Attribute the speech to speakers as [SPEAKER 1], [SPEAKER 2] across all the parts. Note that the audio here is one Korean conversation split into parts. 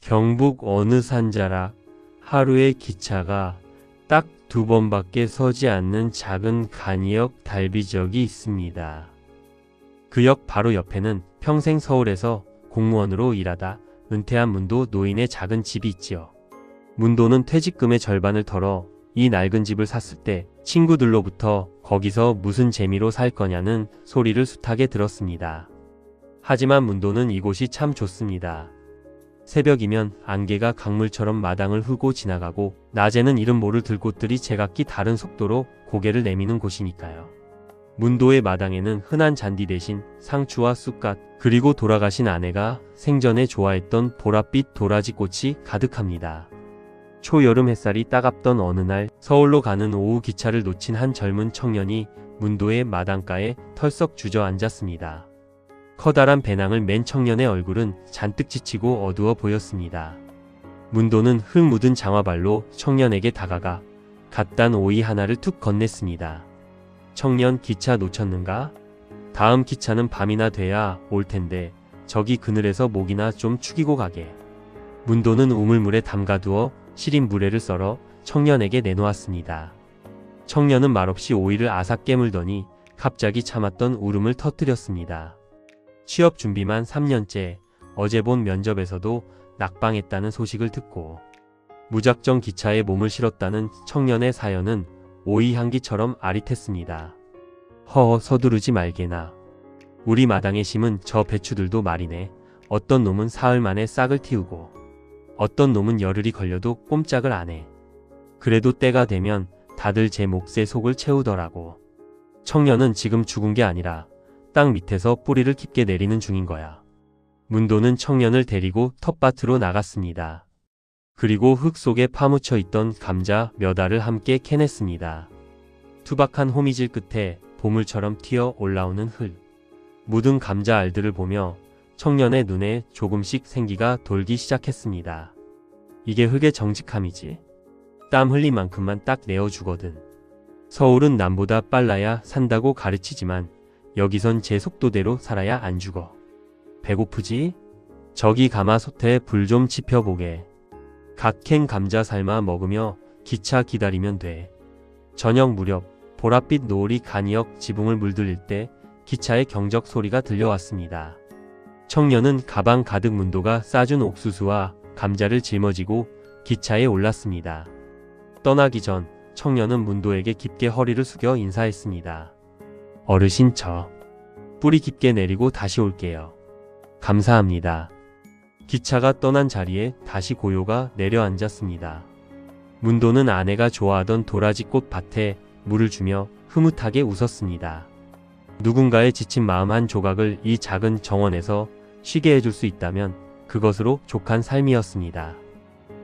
[SPEAKER 1] 경북 어느 산자락 하루에 기차가 딱 2번밖에 서지 않는 작은 간이역 달비역이 있습니다. 그 역 바로 옆에는 평생 서울에서 공무원으로 일하다 은퇴한 문도 노인의 작은 집이 있지요. 문도는 퇴직금의 절반을 털어 이 낡은 집을 샀을 때 친구들로부터 거기서 무슨 재미로 살 거냐는 소리를 숱하게 들었습니다. 하지만 문도는 이곳이 참 좋습니다. 새벽이면 안개가 강물처럼 마당을 흐고 지나가고 낮에는 이름 모를 들꽃들이 제각기 다른 속도로 고개를 내미는 곳이니까요. 문도의 마당에는 흔한 잔디 대신 상추와 쑥갓 그리고 돌아가신 아내가 생전에 좋아했던 보랏빛 도라지꽃이 가득합니다. 초여름 햇살이 따갑던 어느 날 서울로 가는 오후 기차를 놓친 한 젊은 청년이 문도의 마당가에 털썩 주저앉았습니다. 커다란 배낭을 맨 청년의 얼굴은 잔뜩 지치고 어두워 보였습니다. 문도는 흙 묻은 장화발로 청년에게 다가가 갓 단 오이 하나를 툭 건넸습니다. 청년, 기차 놓쳤는가? 다음 기차는 밤이나 돼야 올 텐데 저기 그늘에서 목이나 좀 축이고 가게. 문도는 우물물에 담가두어 시린 물회를 썰어 청년에게 내놓았습니다. 청년은 말없이 오이를 아삭 깨물더니 갑자기 참았던 울음을 터뜨렸습니다. 취업 준비만 3년째, 어제 본 면접에서도 낙방했다는 소식을 듣고 무작정 기차에 몸을 실었다는 청년의 사연은 오이 향기처럼 아릿했습니다. 허 서두르지 말게나. 우리 마당에 심은 저 배추들도 말이네. 어떤 놈은 사흘 만에 싹을 틔우고 어떤 놈은 열흘이 걸려도 꼼짝을 안 해. 그래도 때가 되면 다들 제 몫에 속을 채우더라고. 청년은 지금 죽은 게 아니라 땅 밑에서 뿌리를 깊게 내리는 중인 거야. 문도는 청년을 데리고 텃밭으로 나갔습니다. 그리고 흙 속에 파묻혀 있던 감자 몇 알을 함께 캐냈습니다. 투박한 호미질 끝에 보물처럼 튀어 올라오는 흙. 묻은 감자 알들을 보며 청년의 눈에 조금씩 생기가 돌기 시작했습니다. 이게 흙의 정직함이지. 땀 흘린 만큼만 딱 내어주거든. 서울은 남보다 빨라야 산다고 가르치지만 여기선 제 속도대로 살아야 안 죽어. 배고프지? 저기 가마솥에 불 좀 지펴보게. 갓 캔 감자 삶아 먹으며 기차 기다리면 돼. 저녁 무렵 보랏빛 노을이 간이역 지붕을 물들일 때 기차의 경적 소리가 들려왔습니다. 청년은 가방 가득 문도가 싸준 옥수수와 감자를 짊어지고 기차에 올랐습니다. 떠나기 전 청년은 문도에게 깊게 허리를 숙여 인사했습니다. 어르신 저 뿌리 깊게 내리고 다시 올게요. 감사합니다. 기차가 떠난 자리에 다시 고요가 내려앉았습니다. 문도는 아내가 좋아하던 도라지꽃 밭에 물을 주며 흐뭇하게 웃었습니다. 누군가의 지친 마음 한 조각을 이 작은 정원에서 쉬게 해줄 수 있다면 그것으로 족한 삶이었습니다.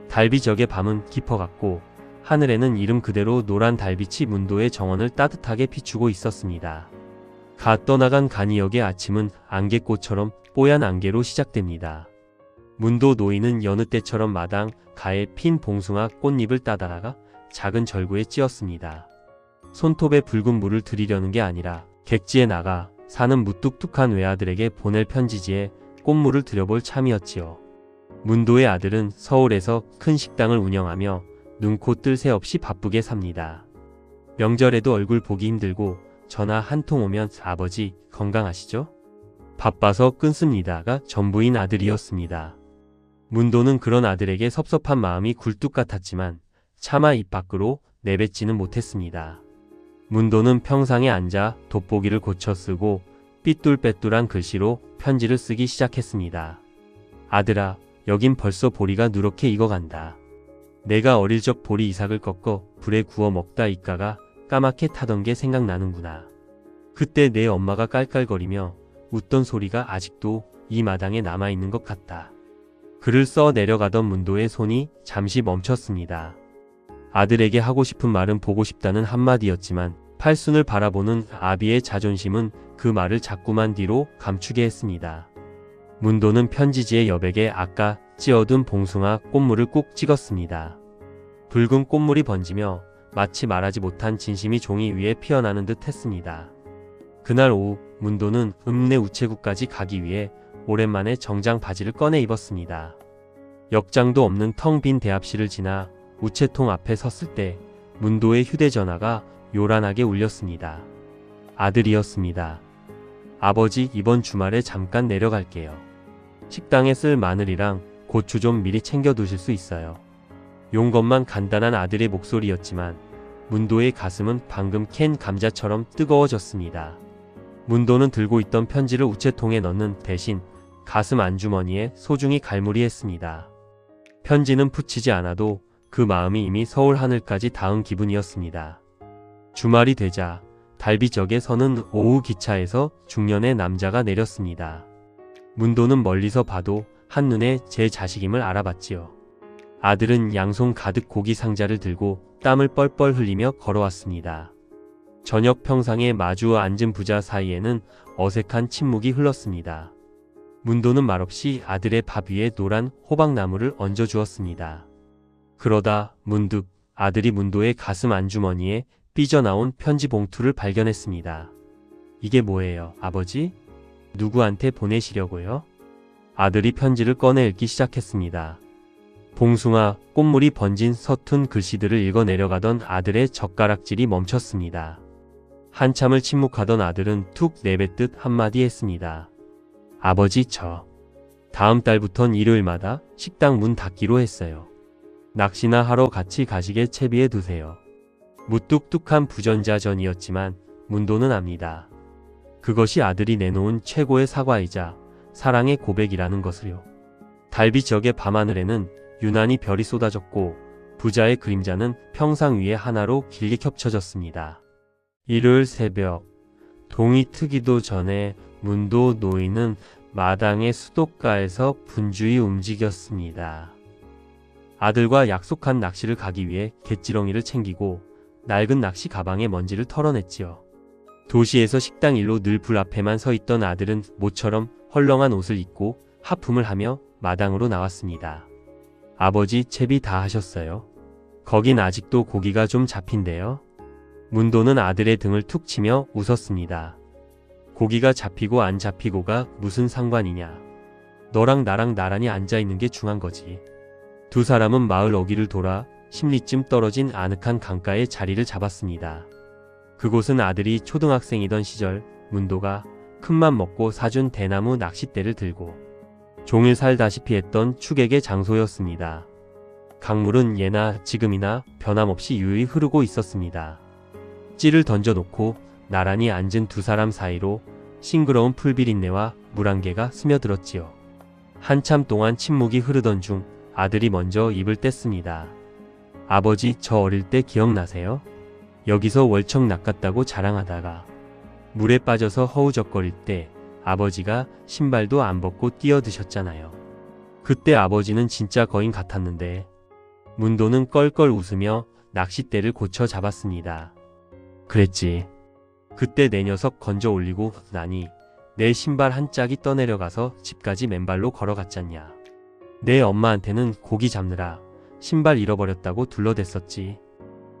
[SPEAKER 1] 달비적의 밤은 깊어갔고 하늘에는 이름 그대로 노란 달빛이 문도의 정원을 따뜻하게 비추고 있었습니다. 갓 떠나간 간이역의 아침은 안개꽃처럼 뽀얀 안개로 시작됩니다. 문도 노인은 여느 때처럼 마당 가에 핀 봉숭아 꽃잎을 따다가 작은 절구에 찧었습니다. 손톱에 붉은 물을 들이려는 게 아니라 객지에 나가 사는 무뚝뚝한 외아들에게 보낼 편지지에 꽃물을 들여볼 참이었지요. 문도의 아들은 서울에서 큰 식당을 운영하며 눈코 뜰 새 없이 바쁘게 삽니다. 명절에도 얼굴 보기 힘들고 전화 한 통 오면 아버지 건강하시죠? 바빠서 끊습니다가 전부인 아들이었습니다. 문도는 그런 아들에게 섭섭한 마음이 굴뚝 같았지만 차마 입 밖으로 내뱉지는 못했습니다. 문도는 평상에 앉아 돋보기를 고쳐 쓰고 삐뚤빼뚤한 글씨로 편지를 쓰기 시작했습니다. 아들아, 여긴 벌써 보리가 누렇게 익어간다. 내가 어릴 적 보리 이삭을 꺾어 불에 구워 먹다 이가가 까맣게 타던 게 생각나는구나. 그때 내 엄마가 깔깔거리며 웃던 소리가 아직도 이 마당에 남아있는 것 같다. 글을 써 내려가던 문도의 손이 잠시 멈췄습니다. 아들에게 하고 싶은 말은 보고 싶다는 한마디였지만 팔순을 바라보는 아비의 자존심은 그 말을 자꾸만 뒤로 감추게 했습니다. 문도는 편지지의 여백에 아까 찧어둔 봉숭아 꽃물을 꾹 찍었습니다. 붉은 꽃물이 번지며 마치 말하지 못한 진심이 종이 위에 피어나는 듯 했습니다. 그날 오후 문도는 읍내 우체국까지 가기 위해 오랜만에 정장 바지를 꺼내 입었습니다. 역장도 없는 텅 빈 대합실을 지나 우체통 앞에 섰을 때 문도의 휴대전화가 요란하게 울렸습니다. 아들이었습니다. 아버지, 이번 주말에 잠깐 내려갈게요. 식당에 쓸 마늘이랑 고추 좀 미리 챙겨두실 수 있어요. 용건만 간단한 아들의 목소리였지만 문도의 가슴은 방금 캔 감자처럼 뜨거워졌습니다. 문도는 들고 있던 편지를 우체통에 넣는 대신 가슴 안주머니에 소중히 갈무리했습니다. 편지는 붙이지 않아도 그 마음이 이미 서울 하늘까지 닿은 기분이었습니다. 주말이 되자 달비적에 서는 오후 기차에서 중년의 남자가 내렸습니다. 문도는 멀리서 봐도 한눈에 제 자식임을 알아봤지요. 아들은 양손 가득 고기 상자를 들고 땀을 뻘뻘 흘리며 걸어왔습니다. 저녁 평상에 마주 앉은 부자 사이에는 어색한 침묵이 흘렀습니다. 문도는 말없이 아들의 밥 위에 노란 호박나무를 얹어주었습니다. 그러다 문득 아들이 문도의 가슴 안주머니에 삐져나온 편지 봉투를 발견했습니다. 이게 뭐예요, 아버지? 누구한테 보내시려고요? 아들이 편지를 꺼내 읽기 시작했습니다. 봉숭아, 꽃물이 번진 서툰 글씨들을 읽어 내려가던 아들의 젓가락질이 멈췄습니다. 한참을 침묵하던 아들은 툭 내뱉듯 한마디 했습니다. 아버지, 저 다음 달부턴 일요일마다 식당 문 닫기로 했어요. 낚시나 하러 같이 가시게 채비해 두세요. 무뚝뚝한 부전자전이었지만 문도는 압니다. 그것이 아들이 내놓은 최고의 사과이자 사랑의 고백이라는 것을요. 달빛적의 밤하늘에는 유난히 별이 쏟아졌고 부자의 그림자는 평상 위에 하나로 길게 겹쳐졌습니다. 일요일 새벽, 동이 트기도 전에 문도 노인은 마당의 수도가에서 분주히 움직였습니다. 아들과 약속한 낚시를 가기 위해 갯지렁이를 챙기고 낡은 낚시 가방에 먼지를 털어냈지요. 도시에서 식당 일로 늘 불 앞에만 서 있던 아들은 모처럼 헐렁한 옷을 입고 하품을 하며 마당으로 나왔습니다. 아버지, 채비 다 하셨어요? 거긴 아직도 고기가 좀 잡힌대요. 문도는 아들의 등을 툭 치며 웃었습니다. 고기가 잡히고 안 잡히고가 무슨 상관이냐. 너랑 나랑 나란히 앉아있는 게 중요한 거지. 두 사람은 마을 어귀를 돌아 십리쯤 떨어진 아늑한 강가에 자리를 잡았습니다. 그곳은 아들이 초등학생이던 시절 문도가 큰맘 먹고 사준 대나무 낚싯대를 들고 종일 살다시피 했던 추객의 장소였습니다. 강물은 예나 지금이나 변함없이 유유히 흐르고 있었습니다. 찌를 던져놓고 나란히 앉은 두 사람 사이로 싱그러운 풀비린내와 물안개가 스며들었지요. 한참 동안 침묵이 흐르던 중 아들이 먼저 입을 뗐습니다. 아버지, 저 어릴 때 기억나세요? 여기서 월척 낚았다고 자랑하다가 물에 빠져서 허우적거릴 때 아버지가 신발도 안 벗고 뛰어드셨잖아요. 그때 아버지는 진짜 거인 같았는데. 문도는 껄껄 웃으며 낚싯대를 고쳐 잡았습니다. 그랬지. 그때 내 녀석 건져 올리고 나니 내 신발 한 짝이 떠내려가서 집까지 맨발로 걸어갔잖냐. 내 엄마한테는 고기 잡느라 신발 잃어버렸다고 둘러댔었지.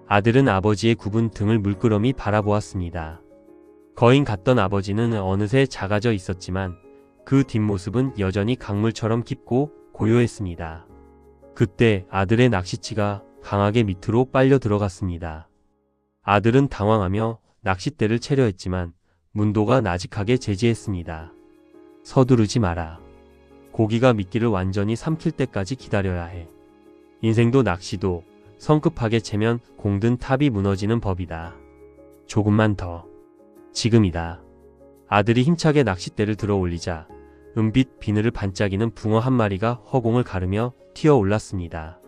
[SPEAKER 1] 아들은 아버지의 굽은 등을 물끄러미 바라보았습니다. 거인 같던 아버지는 어느새 작아져 있었지만 그 뒷모습은 여전히 강물처럼 깊고 고요했습니다. 그때 아들의 낚시치가 강하게 밑으로 빨려 들어갔습니다. 아들은 당황하며 낚싯대를 채려 했지만 문도가 나직하게 제지했습니다. 서두르지 마라. 고기가 미끼를 완전히 삼킬 때까지 기다려야 해. 인생도 낚시도 성급하게 채면 공든 탑이 무너지는 법이다. 조금만 더. 지금이다. 아들이 힘차게 낚싯대를 들어 올리자 은빛 비늘을 반짝이는 붕어 한 마리가 허공을 가르며 튀어 올랐습니다.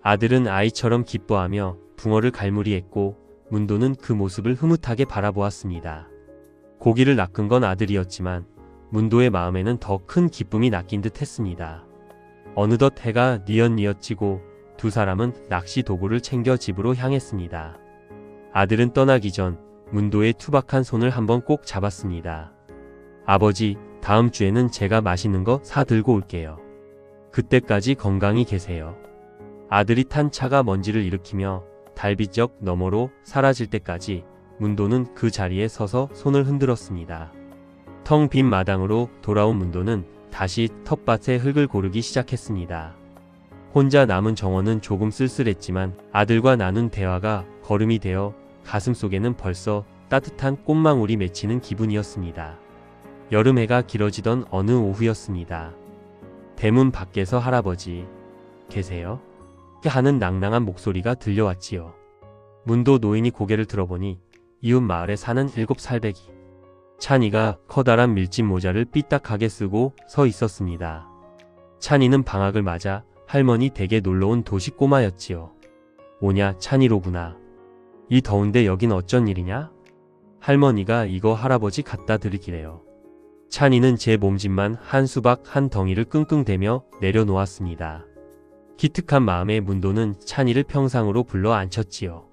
[SPEAKER 1] 아들은 아이처럼 기뻐하며 붕어를 갈무리했고 문도는 그 모습을 흐뭇하게 바라보았습니다. 고기를 낚은 건 아들이었지만 문도의 마음에는 더 큰 기쁨이 낚인 듯 했습니다. 어느덧 해가 뉘엿뉘엿 지고 두 사람은 낚시 도구를 챙겨 집으로 향했습니다. 아들은 떠나기 전 문도의 투박한 손을 한번 꼭 잡았습니다. 아버지, 다음 주에는 제가 맛있는 거 사들고 올게요. 그때까지 건강히 계세요. 아들이 탄 차가 먼지를 일으키며 달빛적 너머로 사라질 때까지 문도는 그 자리에 서서 손을 흔들었습니다. 텅 빈 마당으로 돌아온 문도는 다시 텃밭에 흙을 고르기 시작했습니다. 혼자 남은 정원은 조금 쓸쓸했지만 아들과 나눈 대화가 걸음이 되어 가슴속에는 벌써 따뜻한 꽃망울이 맺히는 기분이었습니다. 여름 해가 길어지던 어느 오후였습니다. 대문 밖에서 할아버지 계세요? 하는 낭낭한 목소리가 들려왔지요. 문도 노인이 고개를 들어보니 이웃 마을에 사는 7살배기 찬이가 커다란 밀짚 모자를 삐딱하게 쓰고 서 있었습니다. 찬이는 방학을 맞아 할머니 댁에 놀러온 도시 꼬마였지요. 오냐 찬이로구나. 이 더운데 여긴 어쩐 일이냐? 할머니가 이거 할아버지 갖다 드리기래요. 찬이는 제 몸집만 한 수박 한 덩이를 끙끙대며 내려놓았습니다. 기특한 마음에 문도는 찬이를 평상으로 불러 앉혔지요.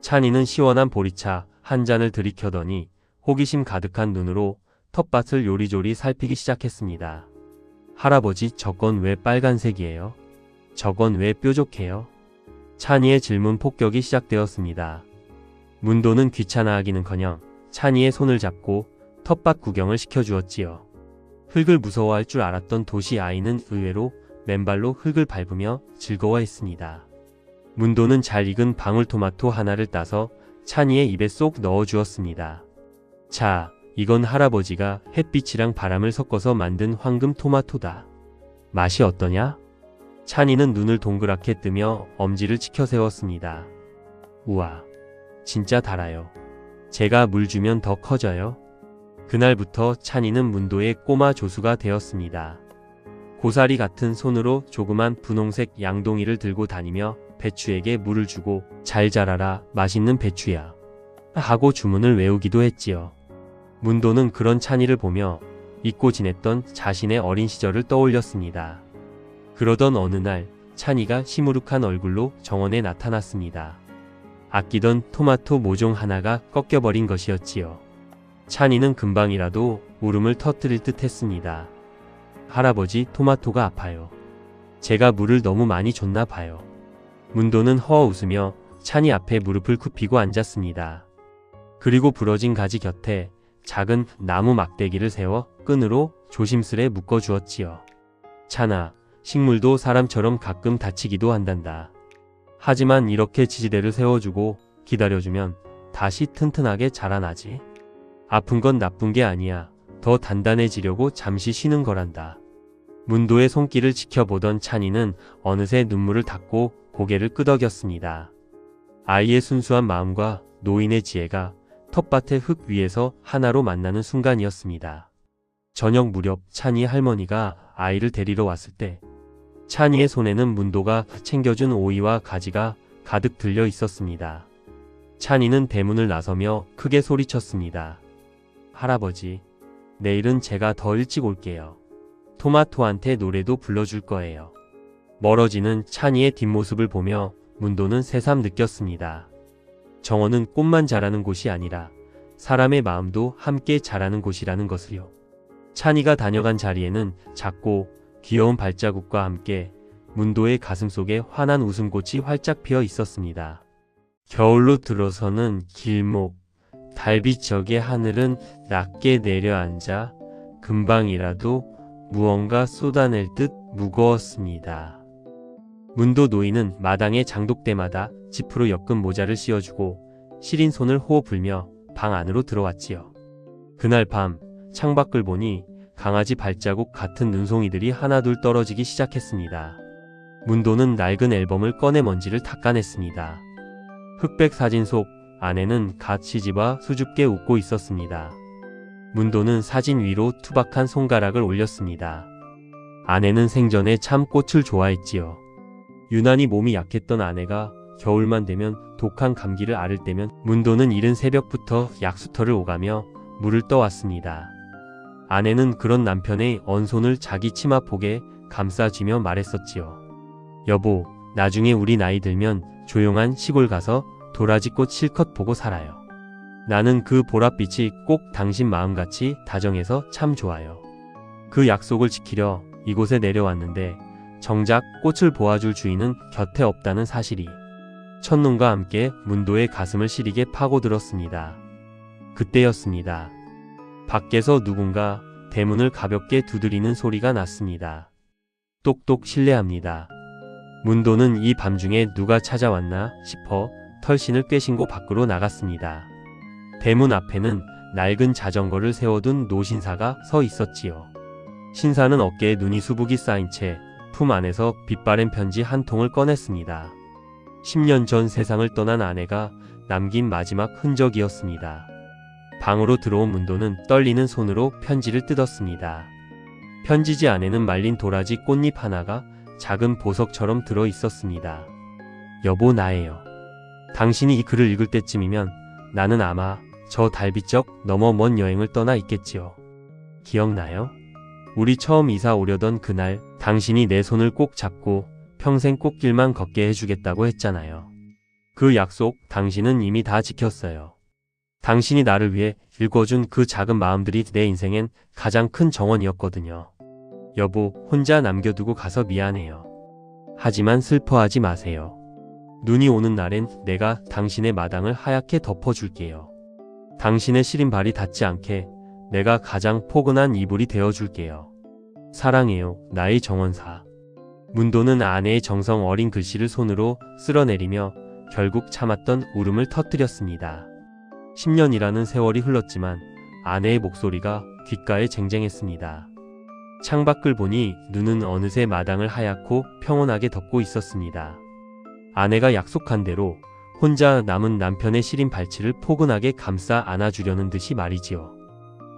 [SPEAKER 1] 찬이는 시원한 보리차 한 잔을 들이켜더니 호기심 가득한 눈으로 텃밭을 요리조리 살피기 시작했습니다. 할아버지, 저건 왜 빨간색이에요? 저건 왜 뾰족해요? 찬이의 질문 폭격이 시작되었습니다. 문도는 귀찮아하기는커녕 찬이의 손을 잡고 텃밭 구경을 시켜주었지요. 흙을 무서워할 줄 알았던 도시 아이는 의외로 맨발로 흙을 밟으며 즐거워했습니다. 문도는 잘 익은 방울토마토 하나를 따서 찬이의 입에 쏙 넣어주었습니다. 자, 이건 할아버지가 햇빛이랑 바람을 섞어서 만든 황금 토마토다. 맛이 어떠냐? 찬이는 눈을 동그랗게 뜨며 엄지를 치켜 세웠습니다. 우와, 진짜 달아요. 제가 물 주면 더 커져요. 그날부터 찬이는 문도의 꼬마 조수가 되었습니다. 고사리 같은 손으로 조그만 분홍색 양동이를 들고 다니며 배추에게 물을 주고 잘 자라라, 맛있는 배추야 하고 주문을 외우기도 했지요. 문도는 그런 찬이를 보며 잊고 지냈던 자신의 어린 시절을 떠올렸습니다. 그러던 어느 날 찬이가 시무룩한 얼굴로 정원에 나타났습니다. 아끼던 토마토 모종 하나가 꺾여버린 것이었지요. 찬이는 금방이라도 울음을 터뜨릴 듯 했습니다. 할아버지, 토마토가 아파요. 제가 물을 너무 많이 줬나 봐요. 문도는 허어 웃으며 찬이 앞에 무릎을 굽히고 앉았습니다. 그리고 부러진 가지 곁에 작은 나무 막대기를 세워 끈으로 조심스레 묶어주었지요. 찬아, 식물도 사람처럼 가끔 다치기도 한단다. 하지만 이렇게 지지대를 세워주고 기다려주면 다시 튼튼하게 자라나지. 아픈 건 나쁜 게 아니야. 더 단단해지려고 잠시 쉬는 거란다. 문도의 손길을 지켜보던 찬이는 어느새 눈물을 닦고 고개를 끄덕였습니다. 아이의 순수한 마음과 노인의 지혜가 텃밭의 흙 위에서 하나로 만나는 순간이었습니다. 저녁 무렵 찬이 할머니가 아이를 데리러 왔을 때 찬이의 손에는 문도가 챙겨준 오이와 가지가 가득 들려 있었습니다. 찬이는 대문을 나서며 크게 소리쳤습니다. 할아버지, 내일은 제가 더 일찍 올게요. 토마토한테 노래도 불러줄 거예요. 멀어지는 찬이의 뒷모습을 보며 문도는 새삼 느꼈습니다. 정원은 꽃만 자라는 곳이 아니라 사람의 마음도 함께 자라는 곳이라는 것을요. 찬이가 다녀간 자리에는 작고 귀여운 발자국과 함께 문도의 가슴속에 환한 웃음꽃이 활짝 피어 있었습니다. 겨울로 들어서는 길목, 달빛적의 하늘은 낮게 내려앉아 금방이라도 무언가 쏟아낼 듯 무거웠습니다. 문도 노인은 마당의 장독대마다 지프로 엮은 모자를 씌워주고 시린 손을 호호 불며 방 안으로 들어왔지요. 그날 밤 창밖을 보니 강아지 발자국 같은 눈송이들이 하나둘 떨어지기 시작했습니다. 문도는 낡은 앨범을 꺼내 먼지를 닦아냈습니다. 흑백 사진 속 아내는 갓 시집와 수줍게 웃고 있었습니다. 문도는 사진 위로 투박한 손가락을 올렸습니다. 아내는 생전에 참 꽃을 좋아했지요. 유난히 몸이 약했던 아내가 겨울만 되면 독한 감기를 앓을 때면 문도는 이른 새벽부터 약수터를 오가며 물을 떠왔습니다. 아내는 그런 남편의 언손을 자기 치마폭에 감싸쥐며 말했었지요. 여보, 나중에 우리 나이 들면 조용한 시골 가서 도라지꽃 실컷 보고 살아요. 나는 그 보랏빛이 꼭 당신 마음같이 다정해서 참 좋아요. 그 약속을 지키려 이곳에 내려왔는데 정작 꽃을 보아줄 주인은 곁에 없다는 사실이 첫눈과 함께 문도의 가슴을 시리게 파고들었습니다. 그때였습니다. 밖에서 누군가 대문을 가볍게 두드리는 소리가 났습니다. 똑똑 실례합니다. 문도는 이 밤중에 누가 찾아왔나 싶어 털신을 꿰신고 밖으로 나갔습니다. 대문 앞에는 낡은 자전거를 세워둔 노신사가 서 있었지요. 신사는 어깨에 눈이 수북이 쌓인 채 품 안에서 빛바랜 편지 한 통을 꺼냈습니다. 10년 전 세상을 떠난 아내가 남긴 마지막 흔적이었습니다. 방으로 들어온 문도는 떨리는 손으로 편지를 뜯었습니다. 편지지 안에는 말린 도라지 꽃잎 하나가 작은 보석처럼 들어 있었습니다. 여보, 나예요. 당신이 이 글을 읽을 때쯤이면 나는 아마 저 달빛적 너머 먼 여행을 떠나 있겠지요. 기억나요? 우리 처음 이사 오려던 그날 당신이 내 손을 꼭 잡고 평생 꽃길만 걷게 해주겠다고 했잖아요. 그 약속 당신은 이미 다 지켰어요. 당신이 나를 위해 읽어준 그 작은 마음들이 내 인생엔 가장 큰 정원이었거든요. 여보, 혼자 남겨두고 가서 미안해요. 하지만 슬퍼하지 마세요. 눈이 오는 날엔 내가 당신의 마당을 하얗게 덮어줄게요. 당신의 시린 발이 닿지 않게 내가 가장 포근한 이불이 되어줄게요. 사랑해요, 나의 정원사. 문도는 아내의 정성 어린 글씨를 손으로 쓸어내리며 결국 참았던 울음을 터뜨렸습니다. 10년이라는 세월이 흘렀지만 아내의 목소리가 귓가에 쟁쟁했습니다. 창밖을 보니 눈은 어느새 마당을 하얗고 평온하게 덮고 있었습니다. 아내가 약속한 대로 혼자 남은 남편의 시린 발치를 포근하게 감싸 안아주려는 듯이 말이지요.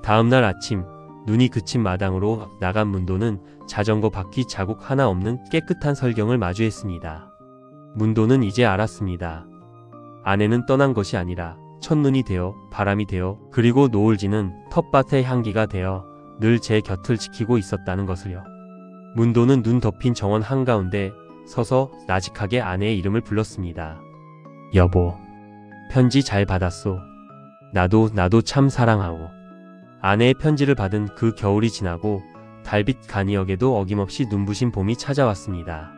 [SPEAKER 1] 다음날 아침 눈이 그친 마당으로 나간 문도는 자전거 바퀴 자국 하나 없는 깨끗한 설경을 마주했습니다. 문도는 이제 알았습니다. 아내는 떠난 것이 아니라 첫눈이 되어 바람이 되어 그리고 노을 지는 텃밭의 향기가 되어 늘 제 곁을 지키고 있었다는 것을요. 문도는 눈 덮인 정원 한가운데 서서 나직하게 아내의 이름을 불렀습니다. 여보, 편지 잘 받았소. 나도 참 사랑하오. 아내의 편지를 받은 그 겨울이 지나고 달빛 간이역에도 어김없이 눈부신 봄이 찾아왔습니다.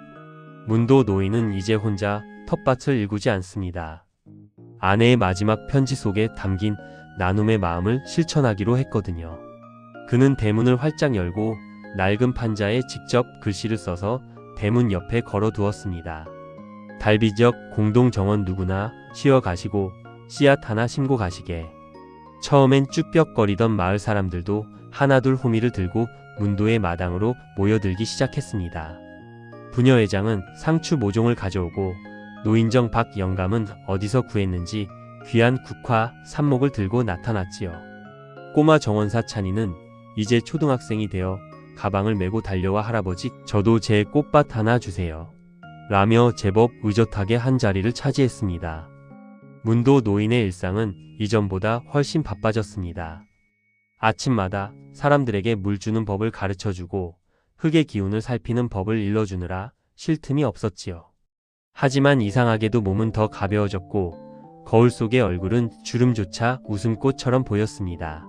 [SPEAKER 1] 문도 노인은 이제 혼자 텃밭을 일구지 않습니다. 아내의 마지막 편지 속에 담긴 나눔의 마음을 실천하기로 했거든요. 그는 대문을 활짝 열고 낡은 판자에 직접 글씨를 써서 대문 옆에 걸어두었습니다. 달빛역 공동정원 누구나 쉬어가시고 씨앗 하나 심고 가시게. 처음엔 쭈뼛거리던 마을 사람들도 하나둘 호미를 들고 문도의 마당으로 모여들기 시작했습니다. 부녀회장은 상추 모종을 가져오고 노인정 박 영감은 어디서 구했는지 귀한 국화 삽목을 들고 나타났지요. 꼬마 정원사 찬이는 이제 초등학생이 되어 가방을 메고 달려와 할아버지, 저도 제 꽃밭 하나 주세요. 라며 제법 의젓하게 한 자리를 차지했습니다. 문도 노인의 일상은 이전보다 훨씬 바빠졌습니다. 아침마다 사람들에게 물 주는 법을 가르쳐주고 흙의 기운을 살피는 법을 일러주느라 쉴 틈이 없었지요. 하지만 이상하게도 몸은 더 가벼워졌고 거울 속의 얼굴은 주름조차 웃음꽃처럼 보였습니다.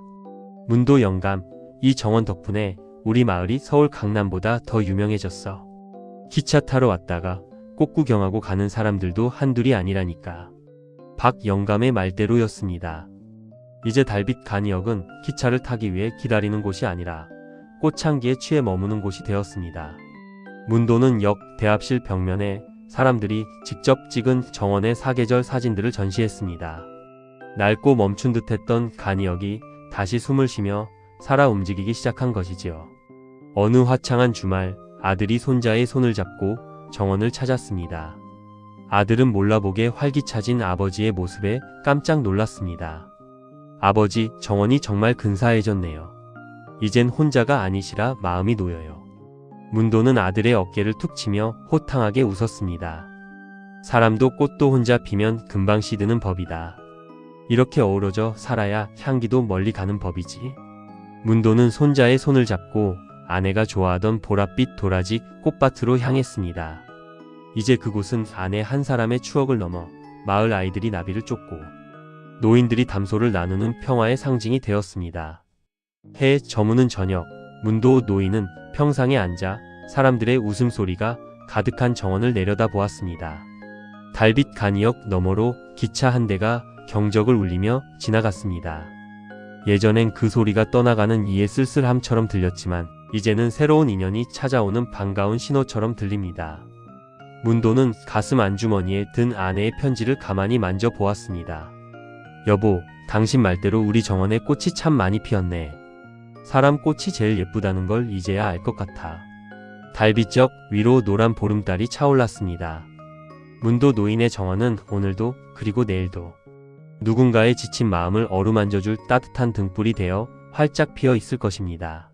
[SPEAKER 1] 문도 영감, 이 정원 덕분에 우리 마을이 서울 강남보다 더 유명해졌어. 기차 타러 왔다가 꽃 구경하고 가는 사람들도 한둘이 아니라니까. 박 영감의 말대로였습니다. 이제 달빛 간이역은 기차를 타기 위해 기다리는 곳이 아니라 꽃향기에 취해 머무는 곳이 되었습니다. 문도는 역 대합실 벽면에 사람들이 직접 찍은 정원의 사계절 사진들을 전시했습니다. 낡고 멈춘 듯했던 간이역이 다시 숨을 쉬며 살아 움직이기 시작한 것이지요. 어느 화창한 주말 아들이 손자의 손을 잡고 정원을 찾았습니다. 아들은 몰라보게 활기차진 아버지의 모습에 깜짝 놀랐습니다. 아버지, 정원이 정말 근사해졌네요. 이젠 혼자가 아니시라 마음이 놓여요. 문도는 아들의 어깨를 툭 치며 호탕하게 웃었습니다. 사람도 꽃도 혼자 피면 금방 시드는 법이다. 이렇게 어우러져 살아야 향기도 멀리 가는 법이지. 문도는 손자의 손을 잡고 아내가 좋아하던 보랏빛 도라지 꽃밭으로 향했습니다. 이제 그곳은 아내 한 사람의 추억을 넘어 마을 아이들이 나비를 쫓고 노인들이 담소를 나누는 평화의 상징이 되었습니다. 해에 저무는 저녁, 문도 노인은 평상에 앉아 사람들의 웃음소리가 가득한 정원을 내려다보았습니다. 달빛 간이역 너머로 기차 한 대가 경적을 울리며 지나갔습니다. 예전엔 그 소리가 떠나가는 이의 쓸쓸함처럼 들렸지만 이제는 새로운 인연이 찾아오는 반가운 신호처럼 들립니다. 문도는 가슴 안주머니에 든 아내의 편지를 가만히 만져보았습니다. 여보, 당신 말대로 우리 정원에 꽃이 참 많이 피었네. 사람 꽃이 제일 예쁘다는 걸 이제야 알 것 같아. 달빛적 위로 노란 보름달이 차올랐습니다. 문도 노인의 정원은 오늘도 그리고 내일도 누군가의 지친 마음을 어루만져줄 따뜻한 등불이 되어 활짝 피어 있을 것입니다.